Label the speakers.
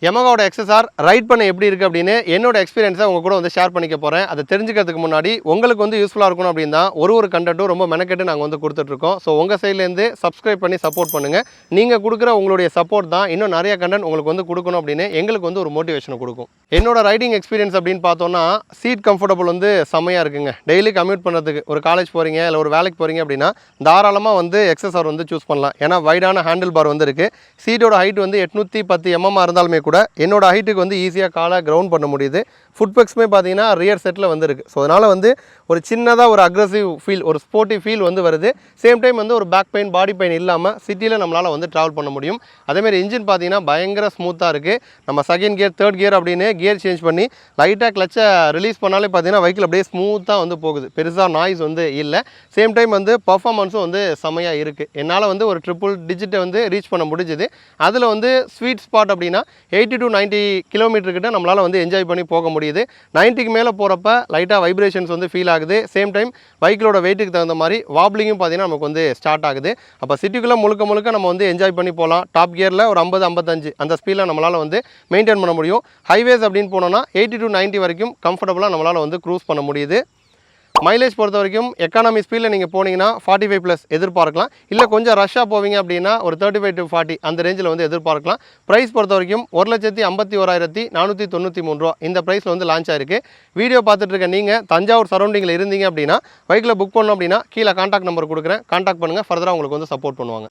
Speaker 1: யமகாவோட XSR right பண்ண எப்படி இருக்குது அப்படின்னு என்னோட எக்ஸ்பீரியன்ஸை உங்கள் கூட வந்து ஷேர் பண்ணிக்க போகிறேன். அதை தெரிஞ்சுக்கிறதுக்கு முன்னாடி உங்களுக்கு வந்து யூஸ்ஃபுல்லாக இருக்கணும் அப்படின்னு தான் ஒரு கண்டென்ட்டும் ரொம்ப மெனக்கெட்டு நாங்கள் வந்து கொடுத்துட்ருக்கோம். ஸோ உங்கள் சைட்லேருந்து சப்ஸ்கிரைப் பண்ணி சப்போர்ட் பண்ணுங்கள். நீங்கள் கொடுக்குற உங்களுடைய சப்போர்ட் தான் இன்னும் நிறைய கண்டென்ட் உங்களுக்கு வந்து கொடுக்கணும் அப்படின்னு எங்களுக்கு வந்து ஒரு மோட்டிவேஷனை கொடுக்கும். என்னோட ரைடிங் எக்ஸ்பீரியன்ஸ் அப்படின்னு பார்த்தோன்னா சீட் கம்ஃபர்டபுள் வந்து செம்மையாக இருக்குங்க. டெய்லி கம்யூட் பண்ணுறதுக்கு ஒரு காலேஜ் போகிறீங்க இல்லை ஒரு வேலைக்கு போகிறீங்க அப்படின்னா தாராளமாக வந்து எக்ஸ்எஸ்ஆர் வந்து சூஸ் பண்ணலாம். ஏன்னா வைடான ஹேண்டில் பார் வந்து இருக்குது. சீட்டோட ஹைட் வந்து 810 mm இருந்தாலுமே கூட என்னோட ஹைட்டுக்கு வந்து ஈஸியாக காலை கிரவுண்ட் பண்ண முடியுது. ஃபுட் பெக்ஸுமே பார்த்தீங்கன்னா ரியர் செட்டில் வந்து இருக்குது. ஸோ அதனால் வந்து ஒரு சின்னதாக ஒரு அக்ரெசிவ் ஃபீல், ஒரு ஸ்போர்ட்டி ஃபீல் வந்து வருது. சேம் டைம் வந்து ஒரு பேக் பெயின், பாடி பெயின் இல்லாமல் சிட்டியில் நம்மளால் வந்து ட்ராவல் பண்ண முடியும். அதேமாதிரி இன்ஜின் பார்த்தீங்கன்னா பயங்கர ஸ்மூத்தாக இருக்குது. நம்ம செகண்ட் கியர், தேர்ட் கியர் அப்படின்னு கியர் சேஞ்ச் பண்ணி லைட்டாக கிளச்சை ரிலீஸ் பண்ணாலே பார்த்தீங்கன்னா வெஹிக்கிள் அப்படியே ஸ்மூத்தாக வந்து போகுது. பெருசாக நாய்ஸ் வந்து இல்லை. சேம் டைம் வந்து பர்ஃபார்மன்ஸும் வந்து செம்மையாக இருக்குது. என்னால் வந்து ஒரு ட்ரிபிள் டிஜிட்டை வந்து ரீச் பண்ண முடிஞ்சுது. அதில் வந்து ஸ்வீட் ஸ்பாட் அப்படின்னா 80 to 90 கிலோமீட்டர் கிட்ட நம்மளால் வந்து என்ஜாய் பண்ணி போக முடியுது. 90க்கு மேலே போகிறப்ப லைட்டாக வைப்ரேஷன்ஸ் வந்து ஃபீல் ஆகுது. சேம் டைம் பைக்கிலோட வெயிட்டுக்கு தகுந்த மாதிரி வாப்லிங்கும் பார்த்தீங்கன்னா நமக்கு வந்து ஸ்டார்ட் ஆகுது. அப்போ சிட்டிக்குள்ளே முழுக்க நம்ம வந்து என்ஜாய் பண்ணி போகலாம். டாப் கியரில் ஒரு 50-55 அந்த ஸ்பீடில் நம்மளால் வந்து மெயின்டைன் பண்ண முடியும். ஹைவேஸ் அப்படின்னு போனோன்னா 80 to 90 வரைக்கும் கம்ஃபர்டபுளாக நம்மளால் வந்து க்ரூஸ் பண்ண முடியுது. மைலேஜ் பொறுத்த வரைக்கும் எக்கானமி ஸ்பீடில் நீங்கள் போனீங்கன்னா 45+ எதிர்பார்க்கலாம். இல்லை கொஞ்சம் ரஷ்ஷாக போவீங்க அப்படின்னா ஒரு 35 to 40 அந்த ரேஞ்சில் வந்து எதிர்பார்க்கலாம். ப்ரைஸ் பொறுத்த வரைக்கும் 1,51,493 ரூபா இந்த ப்ரைஸில் வந்து லான்ச் ஆயிருக்கு. வீடியோ பார்த்துட்டு இருக்க நீங்கள் தஞ்சாவூர் சரௌண்டிங்கில் இருந்தீங்க அப்படின்னா பைக்கில் புக் பண்ணோம் அப்படின்னா கீழே கான்டாக்ட் நம்பர் கொடுக்குறேன். கான்டாக்ட் பண்ணுங்கள். ஃபர்தராக உங்களுக்கு வந்து சப்போர்ட் பண்ணுவாங்க.